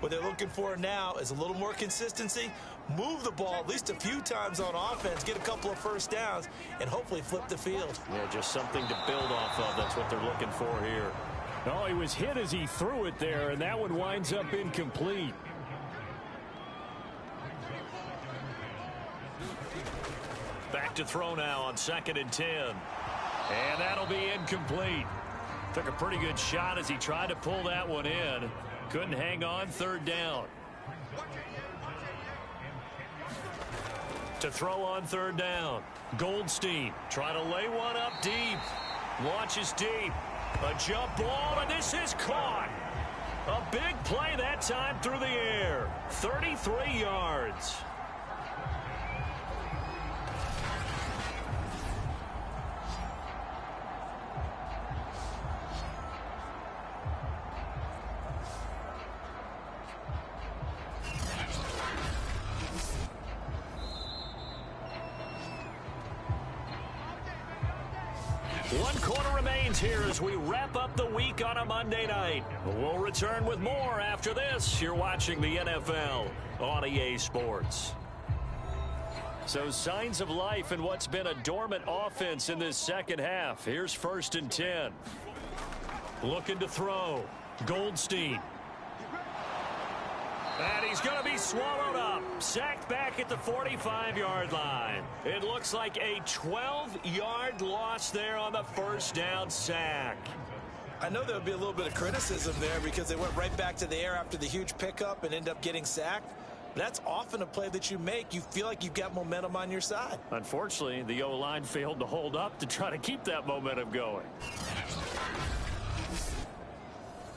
What they're looking for now is a little more consistency, move the ball at least a few times on offense, get a couple of 1st downs, and hopefully flip the field. Yeah, just something to build off of. That's what they're looking for here. Oh, he was hit as he threw it there, and that one winds up incomplete. Back to throw now on 2nd and 10. And that'll be incomplete. Took a pretty good shot as he tried to pull that one in. Couldn't hang on. 3rd down. To throw on 3rd down. Goldstein trying to lay one up deep. Launches deep. A jump ball, and this is caught. A big play that time through the air. 33 yards. 1 quarter remains here as we wrap up the week on a Monday night. We'll return with more after this. You're watching the NFL on EA Sports. So signs of life in what's been a dormant offense in this second half. Here's 1st and 10. Looking to throw. Goldstein. And he's going to be swallowed up. Sacked back at the 45-yard line. It looks like a 12-yard loss there on the first down sack. I know there would be a little bit of criticism there because they went right back to the air after the huge pickup and ended up getting sacked. That's often a play that you make. You feel like you've got momentum on your side. Unfortunately, the O-line failed to hold up to try to keep that momentum going.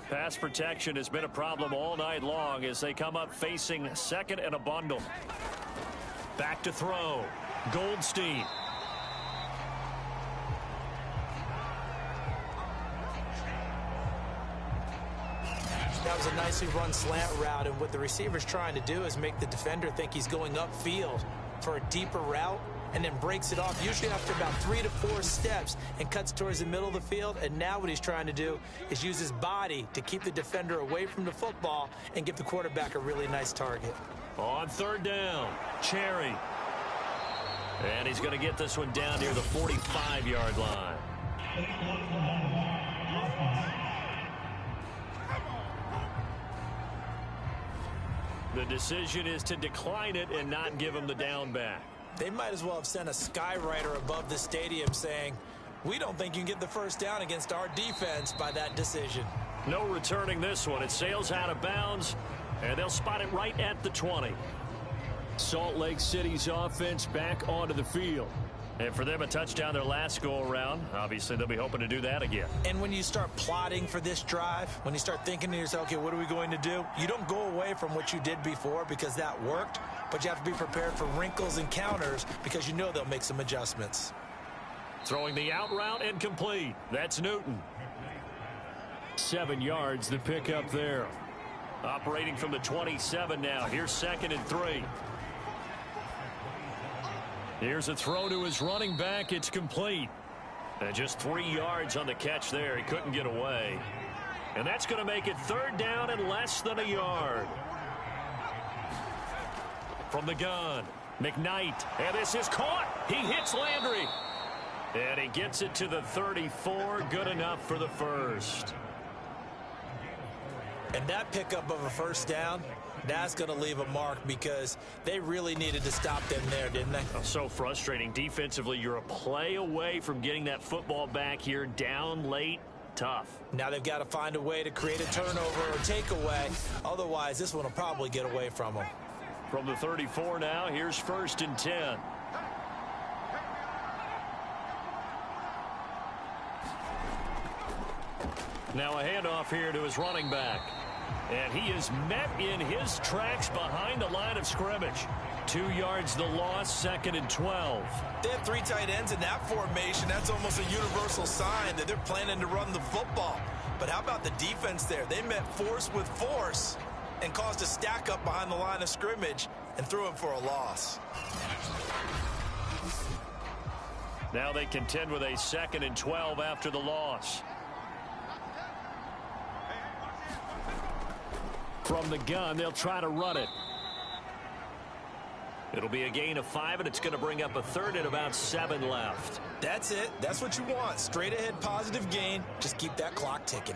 Pass protection has been a problem all night long as they come up facing second and a bundle. Back to throw. Goldstein. That was a nicely run slant route, and what the receiver's trying to do is make the defender think he's going upfield for a deeper route and then breaks it off, usually after about 3 to 4 steps, and cuts towards the middle of the field. And now what he's trying to do is use his body to keep the defender away from the football and give the quarterback a really nice target. On 3rd down, Cherry. And he's going to get this one down near the 45-yard line. The decision is to decline it and not give him the down back. They might as well have sent a skywriter above the stadium saying, we don't think you can get the first down against our defense by that decision. No returning this one. It sails out of bounds, and they'll spot it right at the 20. Salt Lake City's offense back onto the field. And for them, a touchdown their last go-around. Obviously, they'll be hoping to do that again. And when you start plotting for this drive, when you start thinking to yourself, okay, what are we going to do? You don't go away from what you did before because that worked, but you have to be prepared for wrinkles and counters because you know they'll make some adjustments. Throwing the out route and complete. That's Newton. 7 yards, the pickup there. Operating from the 27 now. Here's 2nd and 3. Here's a throw to his running back. It's complete. And just 3 yards on the catch there. He couldn't get away. And that's going to make it 3rd down and less than a yard. From the gun, McKnight. And this is caught. He hits Landry. And he gets it to the 34. Good enough for the first. And that pickup of a first down, that's going to leave a mark because they really needed to stop them there, didn't they? Oh, so frustrating. Defensively, you're a play away from getting that football back here down late. Tough. Now they've got to find a way to create a turnover or takeaway. Otherwise, this one will probably get away from them. From the 34 now, here's 1st and 10. Now a handoff here to his running back. And he is met in his tracks behind the line of scrimmage. 2 yards the loss, 2nd and 12. They have 3 tight ends in that formation. That's almost a universal sign that they're planning to run the football. But how about the defense there? They met force with force and caused a stack up behind the line of scrimmage and threw him for a loss. Now they contend with a 2nd and 12 after the loss. From the gun, they'll try to run it. It'll be a gain of 5, and it's going to bring up a 3rd and about 7 left. That's it. That's what you want. Straight ahead positive gain. Just keep that clock ticking.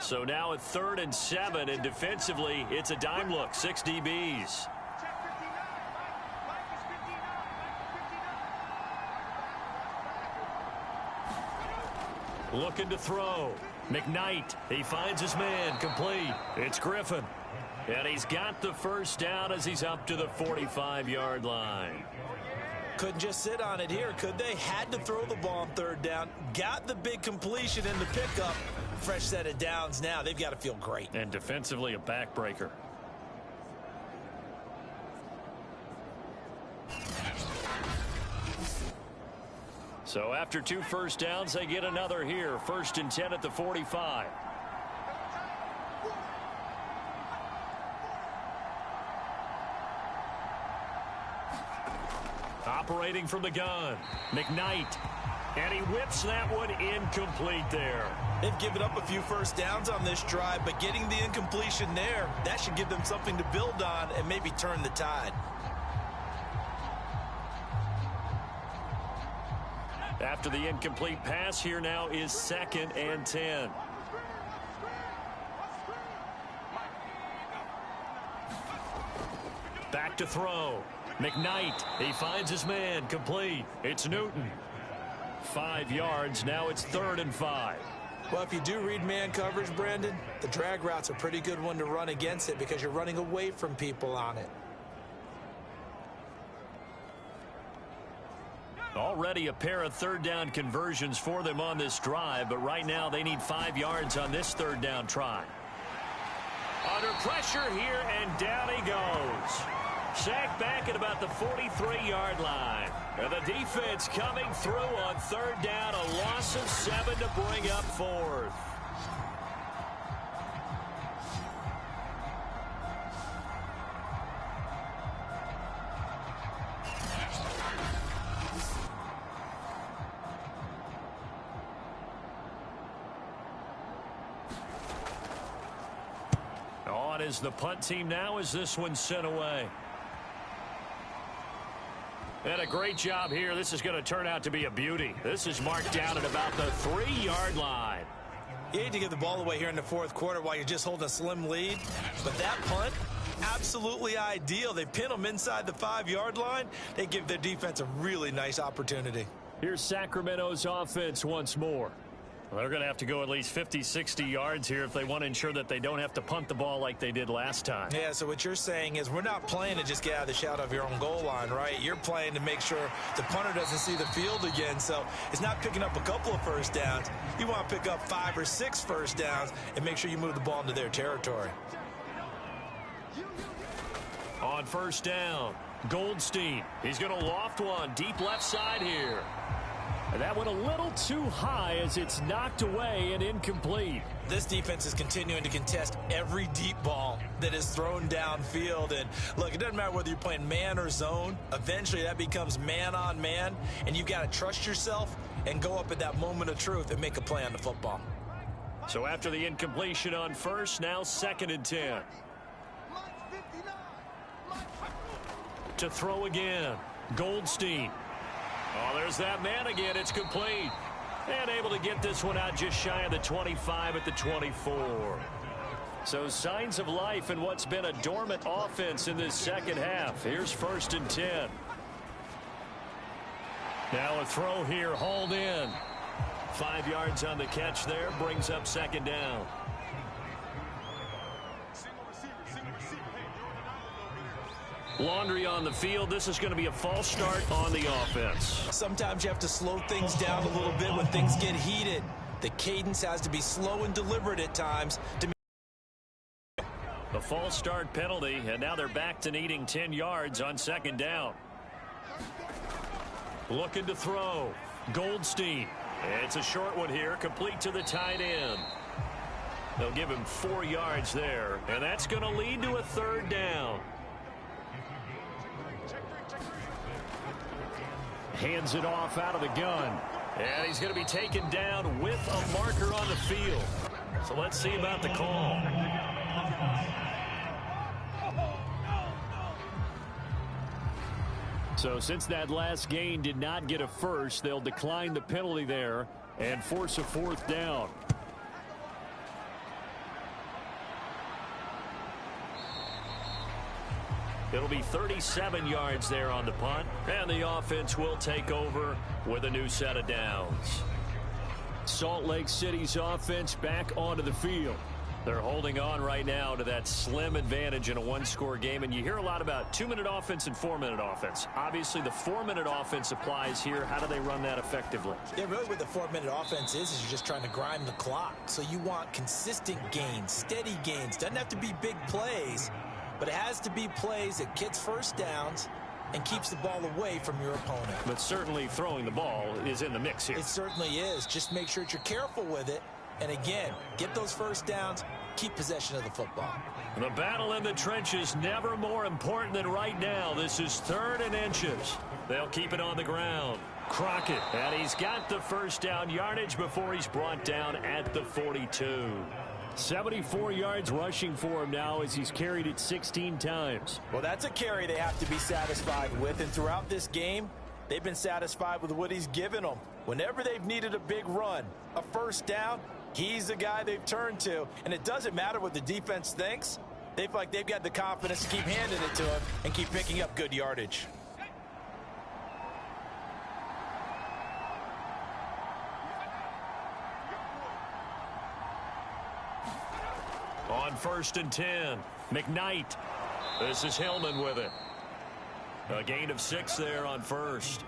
So now at 3rd and 7, and defensively, it's a dime look. 6 DBs. Looking to throw. McKnight. He finds his man. Complete. It's Griffin. And he's got the first down as he's up to the 45-yard line. Couldn't just sit on it here, could they? Had to throw the ball on 3rd down. Got the big completion in the pickup. Fresh set of downs now. They've got to feel great. And defensively, a backbreaker. So after 2 first downs, they get another here. 1st and 10 at the 45. Operating from the gun, McKnight. And he whips that one incomplete there. They've given up a few first downs on this drive, but getting the incompletion there, that should give them something to build on and maybe turn the tide. After the incomplete pass, here now is 2nd and 10. Back to throw. McKnight, he finds his man, complete. It's Newton. 5 yards, now it's 3rd and 5. Well, if you do read man coverage, Brandon, the drag route's a pretty good one to run against it because you're running away from people on it. Already a pair of 3rd down conversions for them on this drive, but right now they need 5 yards on this 3rd down try. Under pressure here, and down he goes. Sacked back at about the 43-yard line. And the defense coming through on 3rd down, a loss of 7 to bring up 4th. On is the punt team now as this one's sent away. And a great job here. This is going to turn out to be a beauty. This is marked down at about the 3-yard line. You hate to give the ball away here in the 4th quarter while you're just holding a slim lead, but that punt, absolutely ideal. They pin them inside the 5-yard line. They give their defense a really nice opportunity. Here's Sacramento's offense once more. Well, they're going to have to go at least 50, 60 yards here if they want to ensure that they don't have to punt the ball like they did last time. Yeah, so what you're saying is we're not playing to just get out of the shadow of your own goal line, right? You're playing to make sure the punter doesn't see the field again. So it's not picking up a couple of first downs. You want to pick up 5 or 6 first downs and make sure you move the ball into their territory. On 1st down, Goldstein. He's going to loft one deep left side here. And that went a little too high as it's knocked away and incomplete. This defense is continuing to contest every deep ball that is thrown downfield. And look, it doesn't matter whether you're playing man or zone. Eventually that becomes man on man, and you've got to trust yourself and go up at that moment of truth and make a play on the football. So after the incompletion on 1st, now 2nd and 10. To throw again, Goldstein. Oh, there's that man again. It's complete. And able to get this one out just shy of the 25 at the 24. So signs of life in what's been a dormant offense in this 2nd half. Here's 1st and 10. Now a throw here, hauled in. 5 yards on the catch there, brings up 2nd down. Laundry on the field. This is going to be a false start on the offense. Sometimes you have to slow things down a little bit when things get heated. The cadence has to be slow and deliberate at times. The false start penalty, and now they're back to needing 10 yards on 2nd down. Looking to throw. Goldstein. It's a short one here, complete to the tight end. They'll give him 4 yards there, and that's going to lead to a 3rd down. Hands it off out of the gun. And he's going to be taken down with a marker on the field. So let's see about the call. So since that last gain did not get a first, they'll decline the penalty there and force a 4th down. It'll be 37 yards there on the punt, and the offense will take over with a new set of downs. Salt Lake City's offense back onto the field. They're holding on right now to that slim advantage in a 1-score game, and you hear a lot about 2-minute offense and 4-minute offense. Obviously, the 4-minute offense applies here. How do they run that effectively? Yeah, really what the 4-minute offense is you're just trying to grind the clock. So you want consistent gains, steady gains. Doesn't have to be big plays, but it has to be plays that gets first downs and keeps the ball away from your opponent. But certainly throwing the ball is in the mix here. It certainly is. Just make sure that you're careful with it And again, get those first downs, keep possession of the football. The battle in the trenches never more important than right now. This is 3rd and inches. They'll keep it on the ground. Crockett, and he's got the first down yardage before he's brought down at the 42. 74 yards rushing for him now as he's carried it 16 times. Well, that's a carry they have to be satisfied with, and throughout this game, they've been satisfied with what he's given them. Whenever they've needed a big run, a first down, he's the guy they've turned to, and it doesn't matter what the defense thinks. They feel like they've got the confidence to keep handing it to him and keep picking up good yardage. On 1st and 10, McKnight. This is Hillman with it. A gain of 6 there on 1st.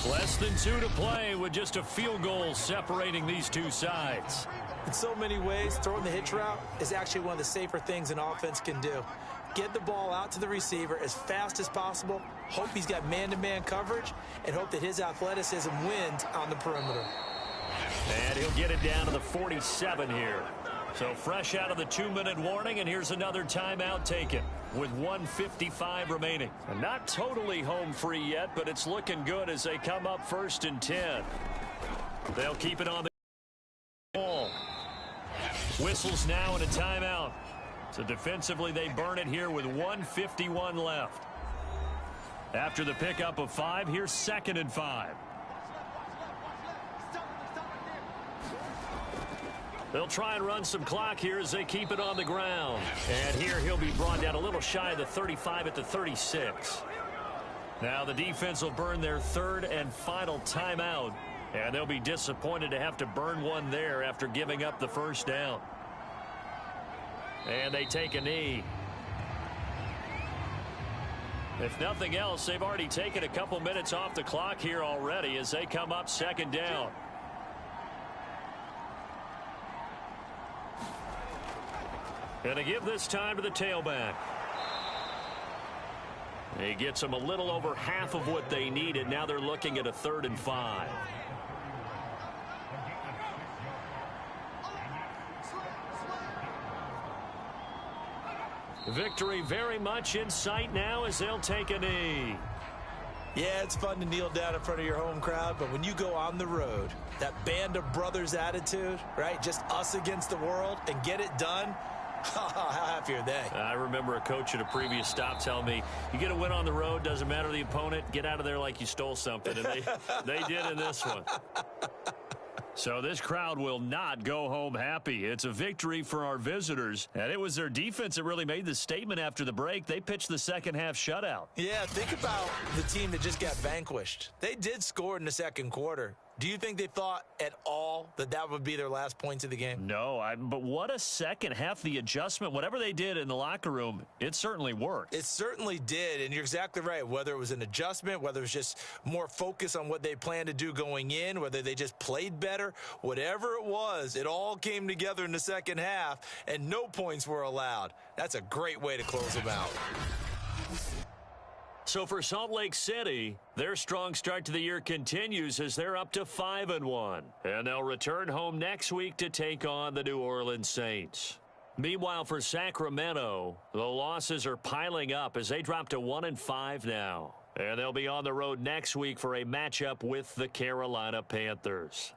Less than 2 to play with just a field goal separating these two sides. In so many ways, throwing the hitch route is actually one of the safer things an offense can do. Get the ball out to the receiver as fast as possible, hope he's got man-to-man coverage, and hope that his athleticism wins on the perimeter. And he'll get it down to the 47 here. So fresh out of the 2-minute warning, and here's another timeout taken with 1:55 remaining. And not totally home free yet, but it's looking good as they come up 1st and 10. They'll keep it on the ball. Whistles now and a timeout. So defensively they burn it here with 1:51 left. After the pickup of 5, here's 2nd and 5. They'll try and run some clock here as they keep it on the ground. And here he'll be brought down a little shy of the 35 at the 36. Now the defense will burn their 3rd and final timeout. And they'll be disappointed to have to burn one there after giving up the first down. And they take a knee. If nothing else, they've already taken a couple minutes off the clock here already as they come up 2nd down. And they give this time to the tailback. He gets them a little over half of what they needed. Now they're looking at a 3rd and 5. Victory very much in sight now as they'll take a knee. Yeah, it's fun to kneel down in front of your home crowd, but when you go on the road, that band of brothers attitude, right? Just us against the world and get it done. How happy are they? I remember a coach at a previous stop telling me, you get a win on the road, doesn't matter the opponent, get out of there like you stole something. And they did in this one. So this crowd will not go home happy. It's a victory for our visitors. And it was their defense that really made the statement after the break. They pitched the second half shutout. Yeah, think about the team that just got vanquished. They did score in the second quarter. Do you think they thought at all that that would be their last points of the game? No, but what a second half. The adjustment, whatever they did in the locker room, it certainly worked. It certainly did, and you're exactly right. Whether it was an adjustment, whether it was just more focus on what they planned to do going in, whether they just played better, whatever it was, it all came together in the second half, and no points were allowed. That's a great way to close them out. So for Salt Lake City, their strong start to the year continues as they're up to 5-1. And they'll return home next week to take on the New Orleans Saints. Meanwhile, for Sacramento, the losses are piling up as they drop to 1-5 now. And they'll be on the road next week for a matchup with the Carolina Panthers.